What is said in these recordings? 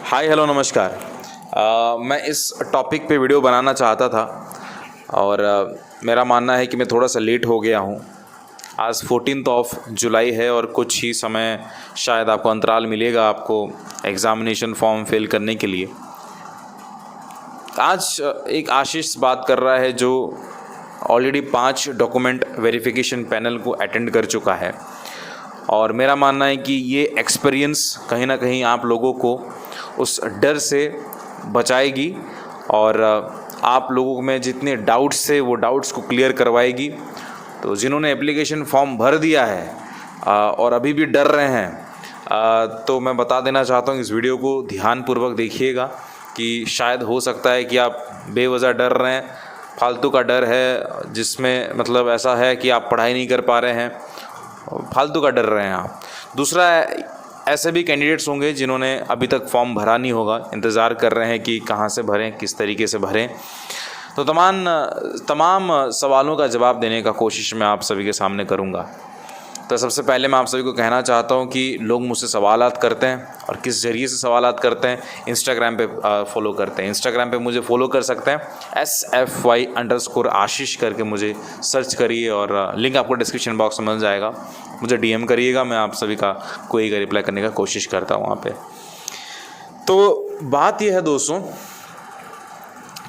Hi hello नमस्कार। मैं इस टॉपिक पे वीडियो बनाना चाहता था और मेरा मानना है कि मैं थोड़ा सा लेट हो गया हूँ। आज 14 जुलाई है और कुछ ही समय शायद आपको अंतराल मिलेगा आपको एग्ज़ामिनेशन फॉर्म फिल करने के लिए। आज एक आशीष बात कर रहा है जो ऑलरेडी 5 डॉक्यूमेंट वेरिफिकेशन पैनल को अटेंड कर चुका है और मेरा मानना है कि ये एक्सपीरियंस कहीं ना कहीं आप लोगों को उस डर से बचाएगी और आप लोगों में जितने डाउट्स थे वो डाउट्स को क्लियर करवाएगी। तो जिन्होंने एप्लीकेशन फॉर्म भर दिया है और अभी भी डर रहे हैं तो मैं बता देना चाहता हूँ इस वीडियो को ध्यानपूर्वक देखिएगा कि शायद हो सकता है कि आप बेवजह डर रहे हैं, फालतू का डर है जिसमें मतलब ऐसा है कि आप पढ़ाई नहीं कर पा रहे हैं, फालतू का डर रहे हैं आप। दूसरा ऐसे भी कैंडिडेट्स होंगे जिन्होंने अभी तक फॉर्म भरा नहीं होगा, इंतज़ार कर रहे हैं कि कहाँ से भरें, किस तरीके से भरें। तो तमाम सवालों का जवाब देने का कोशिश मैं आप सभी के सामने करूँगा। तो सबसे पहले मैं आप सभी को कहना चाहता हूँ कि लोग मुझसे सवालात करते हैं और किस ज़रिए से सवालात करते हैं। इंस्टाग्राम पे फॉलो करते हैं, इंस्टाग्राम पे मुझे फॉलो कर सकते हैं, SFY_आशीष करके मुझे सर्च करिए और लिंक आपको डिस्क्रिप्शन बॉक्स में मिल जाएगा। मुझे DM करिएगा, मैं आप सभी का कोई रिप्लाई करने का कोशिश करता हूँ वहाँ पे। तो बात यह है दोस्तों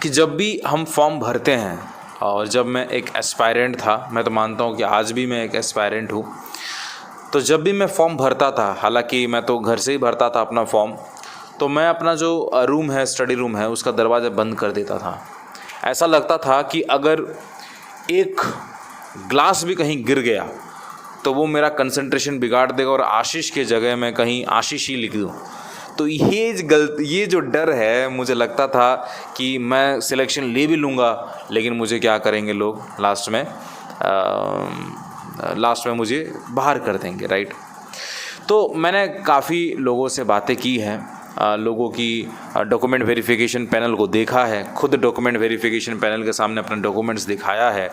कि जब भी हम फॉर्म भरते हैं और जब मैं एक एस्पायरेंट था, मैं तो मानता हूँ कि आज भी मैं एक एस्पायरेंट हूँ, तो जब भी मैं फॉर्म भरता था, हालांकि मैं तो घर से ही भरता था अपना फॉर्म, तो मैं अपना जो रूम है, स्टडी रूम है, उसका दरवाज़ा बंद कर देता था। ऐसा लगता था कि अगर एक ग्लास भी कहीं गिर गया तो वो मेरा कंसंट्रेशन बिगाड़ देगा और आशीष के जगह मैं कहीं आशीष ही लिख दूँ। तो ये जो डर है, मुझे लगता था कि मैं सिलेक्शन ले भी लूँगा लेकिन मुझे क्या करेंगे लोग, लास्ट में मुझे बाहर कर देंगे, राइट। तो मैंने काफ़ी लोगों से बातें की हैं, लोगों की डॉक्यूमेंट वेरिफिकेशन पैनल को देखा है, खुद डॉक्यूमेंट वेरिफिकेशन पैनल के सामने अपने डॉक्यूमेंट्स दिखाया है।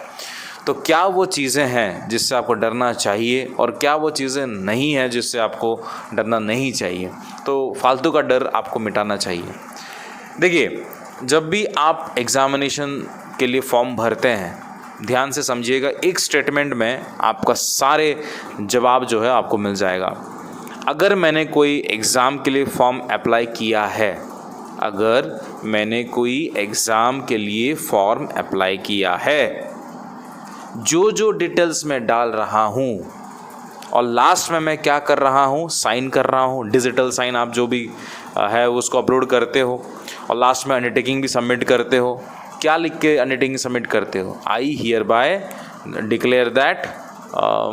तो क्या वो चीज़ें हैं जिससे आपको डरना चाहिए और क्या वो चीज़ें नहीं हैं जिससे आपको डरना नहीं चाहिए। तो फालतू का डर आपको मिटाना चाहिए। देखिए, जब भी आप एग्ज़ामिनेशन के लिए फॉर्म भरते हैं, ध्यान से समझिएगा, एक स्टेटमेंट में आपका सारे जवाब जो है आपको मिल जाएगा। अगर मैंने कोई एग्ज़ाम के लिए फॉर्म अप्लाई किया है, अगर मैंने कोई एग्ज़ाम के लिए फॉर्म अप्लाई किया है, जो डिटेल्स मैं डाल रहा हूँ और लास्ट में मैं क्या कर रहा हूँ, साइन कर रहा हूँ, डिजिटल साइन आप जो भी है उसको अपलोड करते हो और लास्ट में अंडरटेकिंग भी सबमिट करते हो। क्या लिख के अंडरटेकिंग सबमिट करते हो? I hear bye declare that,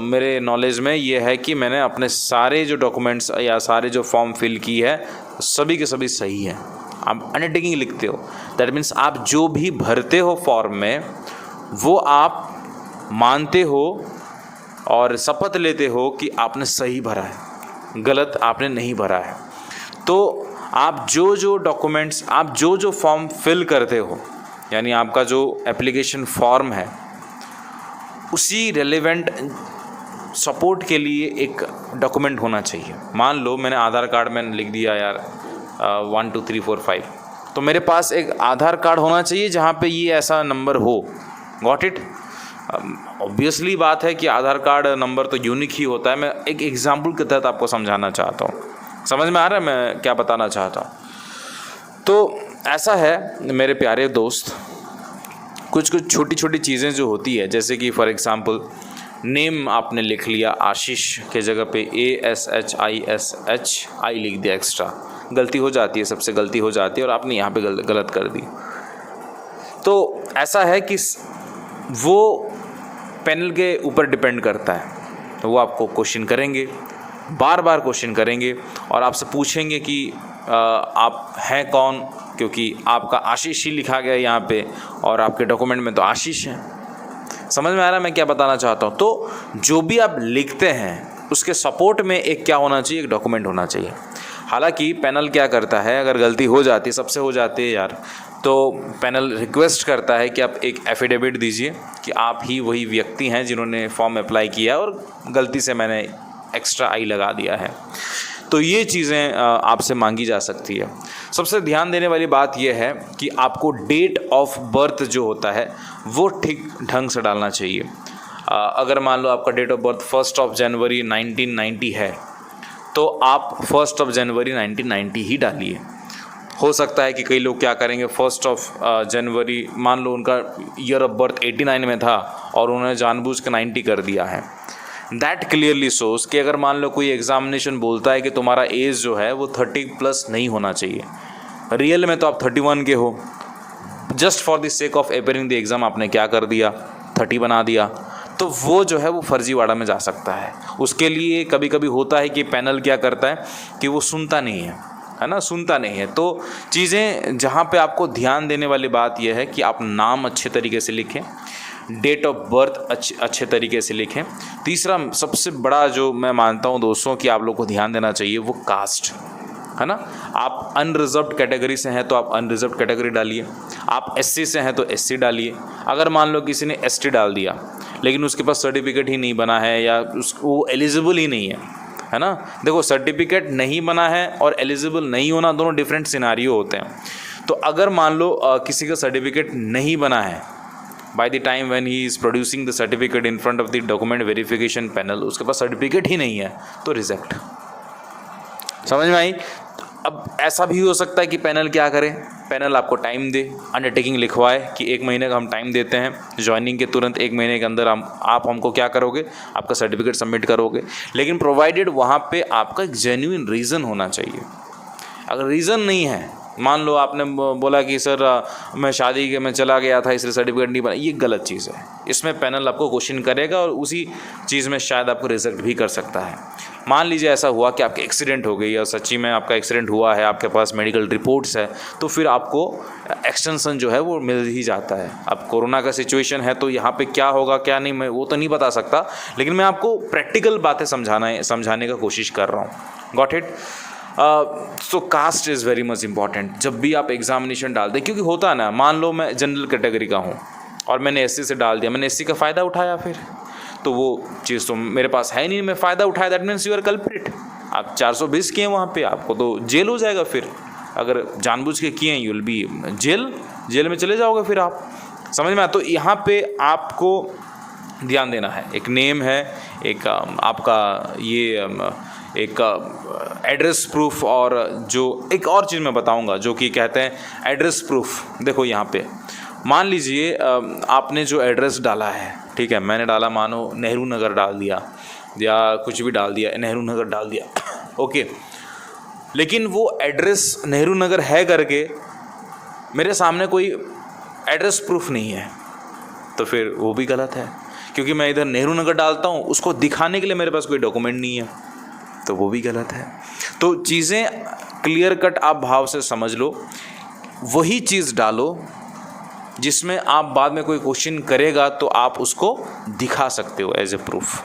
मेरे नॉलेज में ये है कि मैंने अपने सारे जो डॉक्यूमेंट्स या सारे जो फॉर्म फिल की है सभी के सभी सही हैं। आप अंडरटेकिंग लिखते हो, दैट मीन्स आप जो भी भरते हो फॉर्म में वो आप मानते हो और शपथ लेते हो कि आपने सही भरा है, गलत आपने नहीं भरा है। तो आप जो डॉक्यूमेंट्स, आप जो फॉर्म फिल करते हो, यानी आपका जो एप्लीकेशन फॉर्म है, उसी रेलेवेंट सपोर्ट के लिए एक डॉक्यूमेंट होना चाहिए। मान लो मैंने आधार कार्ड में लिख दिया यार 1 2 3 4 5, तो मेरे पास एक आधार कार्ड होना चाहिए जहाँ पे ये ऐसा नंबर हो। Got it? ऑब्वियसली बात है कि आधार कार्ड नंबर तो यूनिक ही होता है। मैं एक एग्जाम्पल के तहत आपको समझाना चाहता हूँ, समझ में आ रहा है मैं क्या बताना चाहता हूँ। तो ऐसा है मेरे प्यारे दोस्त, कुछ छोटी छोटी चीज़ें जो होती है, जैसे कि फॉर एग्ज़ाम्पल नेम आपने लिख लिया, आशीष के जगह पे ASHISH लिख दिया एक्स्ट्रा, गलती हो जाती है, सबसे गलती हो जाती है और आपने यहाँ पे गलत कर दी। तो ऐसा है कि वो पैनल के ऊपर डिपेंड करता है, तो वो आपको क्वेश्चन करेंगे, बार बार क्वेश्चन करेंगे और आपसे पूछेंगे कि आप हैं कौन, क्योंकि आपका आशीष ही लिखा गया यहाँ पे और आपके डॉक्यूमेंट में तो आशीष है। समझ में आ रहा है मैं क्या बताना चाहता हूँ? तो जो भी आप लिखते हैं उसके सपोर्ट में एक क्या होना चाहिए, एक डॉक्यूमेंट होना चाहिए। हालांकि पैनल क्या करता है, अगर गलती हो जाती है, सबसे हो जाती है यार, तो पैनल रिक्वेस्ट करता है कि आप एक एफिडेविट दीजिए कि आप ही वही व्यक्ति हैं जिन्होंने फॉर्म अप्लाई किया और गलती से मैंने एक्स्ट्रा आई लगा दिया है। तो ये चीज़ें आपसे मांगी जा सकती है। सबसे ध्यान देने वाली बात यह है कि आपको डेट ऑफ बर्थ जो होता है वो ठीक ढंग से डालना चाहिए। अगर मान लो आपका डेट ऑफ बर्थ 1 जनवरी 1990 है तो आप 1 जनवरी 1990 ही डालिए। हो सकता है कि कई लोग क्या करेंगे 1 जनवरी, मान लो उनका ईयर ऑफ बर्थ 89 में था और उन्होंने जानबूझ के 90 कर दिया है। दैट क्लियरली शोज़ कि अगर मान लो कोई एग्जामिनेशन बोलता है कि तुम्हारा एज जो है वो 30+ नहीं होना चाहिए, रियल में तो आप 31 के हो, just for the sake of appearing the exam आपने क्या कर दिया 30 बना दिया, तो वो जो है वो फर्जीवाड़ा में जा सकता है। उसके लिए कभी कभी होता है कि पैनल क्या करता है कि वो सुनता नहीं है ना, सुनता नहीं है। तो चीज़ें जहाँ पे आपको ध्यान देने वाली बात यह है कि आप नाम अच्छे तरीके से लिखें, डेट ऑफ बर्थ अच्छे तरीके से लिखें। तीसरा सबसे बड़ा जो मैं मानता हूँ दोस्तों कि आप लोग को ध्यान देना चाहिए वो कास्ट है ना। आप अनरिजर्व्ड कैटेगरी से हैं तो आप अनरिजर्व्ड कैटेगरी डालिए, आप एससी से हैं तो एससी डालिए। अगर मान लो किसी ने एसटी डाल दिया लेकिन उसके पास सर्टिफिकेट ही नहीं बना है या वो एलिजिबल ही नहीं है ना। देखो सर्टिफिकेट नहीं बना है और एलिजिबल नहीं होना दोनों डिफरेंट सिनारियो होते हैं। तो अगर मान लो किसी का सर्टिफिकेट नहीं बना है, by the time when he is producing the certificate in front of the document verification panel उसके पास सर्टिफिकेट ही नहीं है तो रिजेक्ट। समझ में आई। अब ऐसा भी हो सकता है कि पैनल क्या करे, पैनल आपको टाइम दे, अंडरटेकिंग लिखवाए कि 1 महीने का हम टाइम देते हैं, ज्वाइनिंग के तुरंत 1 महीने के अंदर आप हमको क्या करोगे, आपका सर्टिफिकेट सबमिट करोगे। लेकिन प्रोवाइडेड वहाँ पे आपका एक जेन्युइन रीज़न होना चाहिए। अगर रीज़न नहीं है, मान लो आपने बोला कि सर मैं शादी के में चला गया था इसलिए सर्टिफिकेट नहीं बना, ये गलत चीज़ है। इसमें पैनल आपको क्वेश्चन करेगा और उसी चीज़ में शायद आपको रिजेक्ट भी कर सकता है। मान लीजिए ऐसा हुआ कि आपके एक्सीडेंट हो गई या सच्ची में आपका एक्सीडेंट हुआ है, आपके पास मेडिकल रिपोर्ट्स है, तो फिर आपको एक्सटेंसन जो है वो मिल ही जाता है। अब कोरोना का सिचुएशन है तो यहाँ पे क्या होगा क्या नहीं मैं वो तो नहीं बता सकता, लेकिन मैं आपको प्रैक्टिकल बातें समझाने का कोशिश कर रहा हूँ। Got it. So cost is very much important जब भी आप एग्जामिनेशन डालते, क्योंकि होता है ना, मान लो मैं जनरल कैटेगरी का हूँ और मैंने एससी से डाल दिया, मैंने एससी का फ़ायदा उठाया, फिर तो वो चीज़ तो मेरे पास है नहीं, मैं फ़ायदा उठाया, that means you are culprit. आप 420 किए वहाँ पे, आपको तो जेल हो जाएगा। फिर अगर जानबूझ के किए यू विल बी जेल में चले जाओगे फिर आप। समझ में आया। तो यहाँ पे आपको ध्यान देना है, एक नेम है, एक आपका ये एक एड्रेस प्रूफ, और जो एक और चीज़ मैं बताऊंगा जो कि कहते हैं एड्रेस प्रूफ। देखो यहाँ पे मान लीजिए आपने जो एड्रेस डाला है, ठीक है, मैंने डाला मानो नेहरू नगर डाल दिया या कुछ भी डाल दिया, नेहरू नगर डाल दिया ओके, लेकिन वो एड्रेस नेहरू नगर है करके मेरे सामने कोई एड्रेस प्रूफ नहीं है, तो फिर वो भी गलत है। क्योंकि मैं इधर नेहरू नगर डालता हूँ, उसको दिखाने के लिए मेरे पास कोई डॉक्यूमेंट नहीं है, तो वो भी गलत है। तो चीज़ें क्लियर कट आप भाव से समझ लो, वही चीज़ डालो जिसमें आप बाद में कोई क्वेश्चन करेगा तो आप उसको दिखा सकते हो एज ए प्रूफ।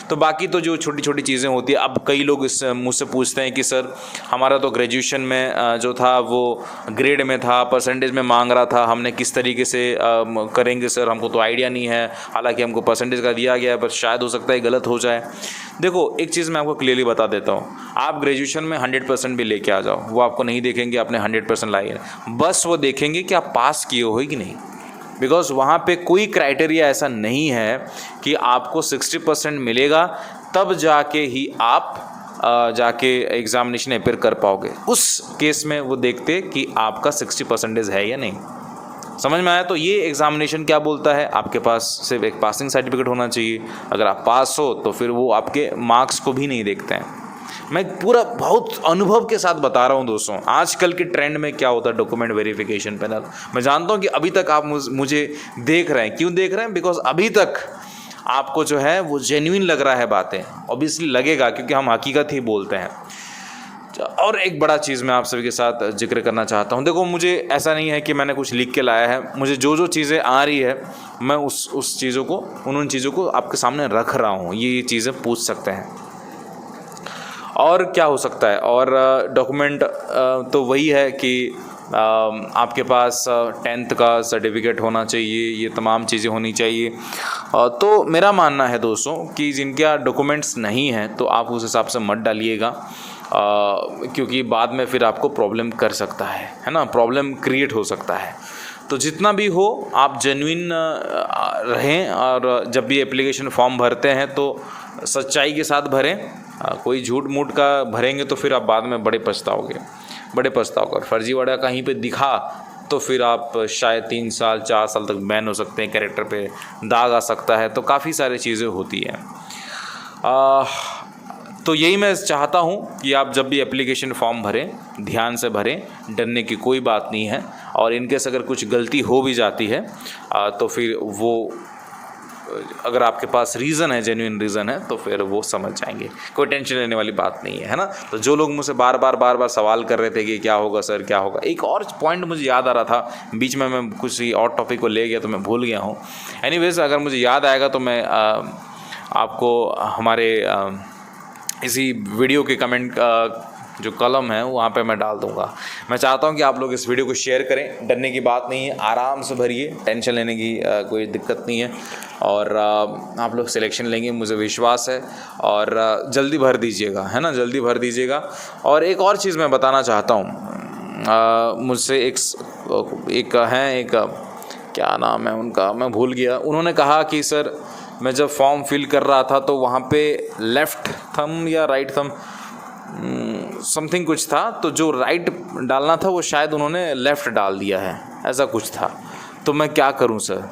तो बाकी तो जो छोटी छोटी चीज़ें होती है, अब कई लोग मुझसे पूछते हैं कि सर हमारा तो ग्रेजुएशन में जो था वो ग्रेड में था, परसेंटेज में मांग रहा था, हमने किस तरीके से करेंगे सर, हमको तो आइडिया नहीं है, हालांकि हमको परसेंटेज का दिया गया है पर शायद हो सकता है गलत हो जाए। देखो एक चीज़ मैं आपको क्लियरली बता देता हूँ, आप ग्रेजुएशन में 100% भी लेके आ जाओ, वो आपको नहीं देखेंगे आपने 100% लाए, बस वो देखेंगे कि आप पास किए हो कि नहीं। बिकॉज़ वहाँ पे कोई क्राइटेरिया ऐसा नहीं है कि आपको 60% मिलेगा तब जाके ही आप जाके एग्ज़ामिनेशन अपेयर कर पाओगे। उस केस में वो देखते कि आपका 60% है या नहीं। समझ में आया। तो ये एग्ज़ामिनेशन क्या बोलता है, आपके पास सिर्फ एक पासिंग सर्टिफिकेट होना चाहिए। अगर आप पास हो तो फिर वो आपके मार्क्स को भी नहीं देखते हैं। मैं पूरा बहुत अनुभव के साथ बता रहा हूँ दोस्तों, आजकल के ट्रेंड में क्या होता है डॉक्यूमेंट वेरिफिकेशन पैनल। मैं जानता हूँ कि अभी तक आप मुझे देख रहे हैं, क्यों देख रहे हैं, बिकॉज अभी तक आपको जो है वो जेन्युइन लग रहा है बातें। ऑब्वियसली लगेगा क्योंकि हम हकीकत ही बोलते हैं। और एक बड़ा चीज़ मैं आप सभी के साथ जिक्र करना चाहता हूँ। देखो मुझे ऐसा नहीं है कि मैंने कुछ लिख के लाया है, मुझे जो चीज़ें आ रही है मैं उस चीज़ों को उन चीज़ों को आपके सामने रख रहा हूँ। ये चीज़ें पूछ सकते हैं और क्या हो सकता है। और डॉक्यूमेंट तो वही है कि आपके पास 10th का सर्टिफिकेट होना चाहिए, ये तमाम चीज़ें होनी चाहिए। तो मेरा मानना है दोस्तों कि जिनके डॉक्यूमेंट्स नहीं हैं तो आप उस हिसाब से मत डालिएगा। क्योंकि बाद में फिर आपको प्रॉब्लम कर सकता है ना, प्रॉब्लम क्रिएट हो सकता है। तो जितना भी हो आप जेन्युइन रहें, और जब भी एप्लीकेशन फॉर्म भरते हैं तो सच्चाई के साथ भरें। कोई झूठ मूठ का भरेंगे तो फिर आप बाद में बड़े पछताओगे। फर्जीवाड़ा कहीं पे दिखा तो फिर आप शायद 3 साल 4 साल तक बैन हो सकते हैं, कैरेक्टर पे दाग आ सकता है, तो काफ़ी सारी चीज़ें होती हैं। तो यही मैं चाहता हूँ कि आप जब भी एप्लीकेशन फॉर्म भरें ध्यान से भरें, डरने की कोई बात नहीं है। और इनकेस अगर कुछ गलती हो भी जाती है तो फिर वो, अगर आपके पास रीज़न है, जेन्युइन रीज़न है, तो फिर वो समझ जाएंगे, कोई टेंशन लेने वाली बात नहीं है ना। तो जो लोग मुझसे बार बार सवाल कर रहे थे कि क्या होगा सर, क्या होगा, एक और पॉइंट मुझे याद आ रहा था, बीच में मैं कुछ और टॉपिक को ले गया तो मैं भूल गया हूँ। एनीवेज अगर मुझे याद आएगा तो मैं आपको हमारे इसी वीडियो के कमेंट जो कॉलम है वहाँ पे मैं डाल दूँगा। मैं चाहता हूँ कि आप लोग इस वीडियो को शेयर करें, डरने की बात नहीं है, आराम से भरिए, टेंशन लेने की कोई दिक्कत नहीं है। और आप लोग सिलेक्शन लेंगे, मुझे विश्वास है। और जल्दी भर दीजिएगा, है ना, जल्दी भर दीजिएगा। और एक और चीज़ मैं बताना चाहता हूँ, मुझसे एक क्या नाम है उनका, मैं भूल गया। उन्होंने कहा कि सर मैं जब फॉर्म फिल कर रहा था तो वहाँ पे लेफ़्ट थंब या राइट थंब समथिंग कुछ था, तो जो राइट डालना था वो शायद उन्होंने लेफ़्ट डाल दिया है, ऐसा कुछ था। तो मैं क्या करूं सर?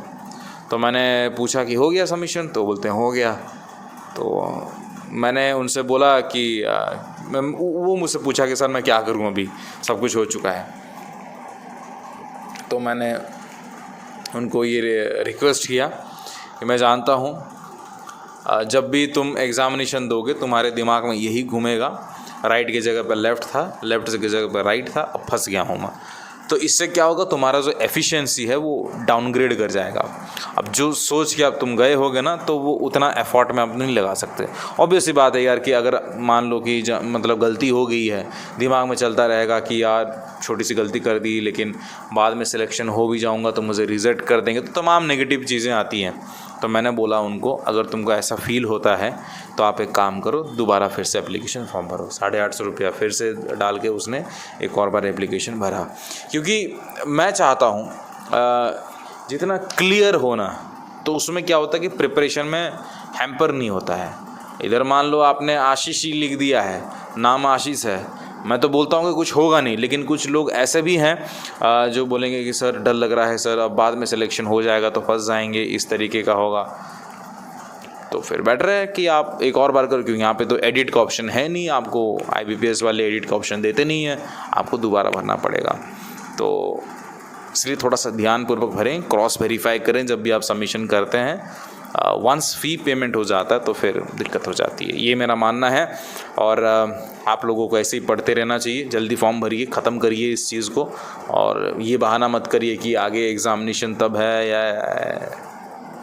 तो मैंने पूछा कि हो गया सबमिशन? तो बोलते हैं हो गया। तो मैंने उनसे बोला कि वो मुझसे पूछा कि सर मैं क्या करूं, अभी सब कुछ हो चुका है। तो मैंने उनको ये रिक्वेस्ट किया कि मैं जानता हूं जब भी तुम एग्ज़ामिनेशन दोगे तुम्हारे दिमाग में यही घूमेगा, राइट की जगह पर लेफ़्ट था, लेफ़्ट की जगह पर राइट था, अब फंस गया हूँ मैं। तो इससे क्या होगा, तुम्हारा जो एफिशिएंसी है वो डाउनग्रेड कर जाएगा। अब जो सोच के अब तुम गए होगे ना, तो वो उतना एफर्ट में आप नहीं लगा सकते। ऑब्वियस सी बात है यार कि अगर मान लो कि मतलब गलती हो गई है, दिमाग में चलता रहेगा कि यार छोटी सी गलती कर दी, लेकिन बाद में सिलेक्शन हो भी जाऊंगा तो मुझे रिजेक्ट कर देंगे, तो तमाम नेगेटिव चीज़ें आती हैं। तो मैंने बोला उनको, अगर तुमको ऐसा फील होता है तो आप एक काम करो, दोबारा फिर से एप्लीकेशन फॉर्म भरो। 850 रुपया फिर से डाल के उसने एक और बार एप्लीकेशन भरा, क्योंकि मैं चाहता हूँ जितना क्लियर होना, तो उसमें क्या होता है कि प्रिपरेशन में हैम्पर नहीं होता है। इधर मान लो आपने आशीष ही लिख दिया है, नाम आशीष है, मैं तो बोलता हूँ कि कुछ होगा नहीं, लेकिन कुछ लोग ऐसे भी हैं जो बोलेंगे कि सर डर लग रहा है सर, अब बाद में सिलेक्शन हो जाएगा तो फंस जाएंगे, इस तरीके का होगा। तो फिर बेटर है कि आप एक और बार करो, क्योंकि यहाँ पे तो एडिट का ऑप्शन है नहीं, आपको IBPS वाले एडिट का ऑप्शन देते नहीं है, आपको दोबारा भरना पड़ेगा। तो इसलिए थोड़ा सा ध्यानपूर्वक भरें, क्रॉस वेरीफाई करें जब भी आप सबमिशन करते हैं। वंस फ़ी पेमेंट हो जाता है तो फिर दिक्कत हो जाती है, ये मेरा मानना है। और आप लोगों को ऐसे ही पढ़ते रहना चाहिए, जल्दी फॉर्म भरिए, ख़त्म करिए इस चीज़ को, और ये बहाना मत करिए कि आगे एग्ज़ामिनेशन तब है, या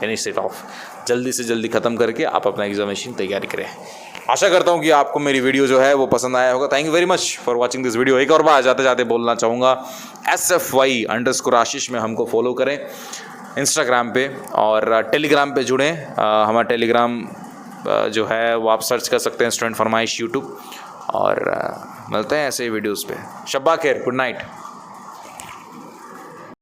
फिनिश इट ऑफ। जल्दी से जल्दी ख़त्म करके आप अपना एग्ज़ामिनेशन तैयारी करें। आशा करता हूँ कि आपको मेरी वीडियो जो है वो पसंद आया होगा। Thank you very much for watching this video. एक और बार जाते जाते बोलना चाहूँगा, SFY_आशीष में हमको फॉलो करें इंस्टाग्राम पे, और टेलीग्राम पे जुड़ें। हमारा टेलीग्राम जो है वो आप सर्च कर सकते हैं, स्टूडेंट फरमाइश यूट्यूब। और मिलते हैं ऐसे ही वीडियोज़ पे। शब्बा खैर, गुड नाइट।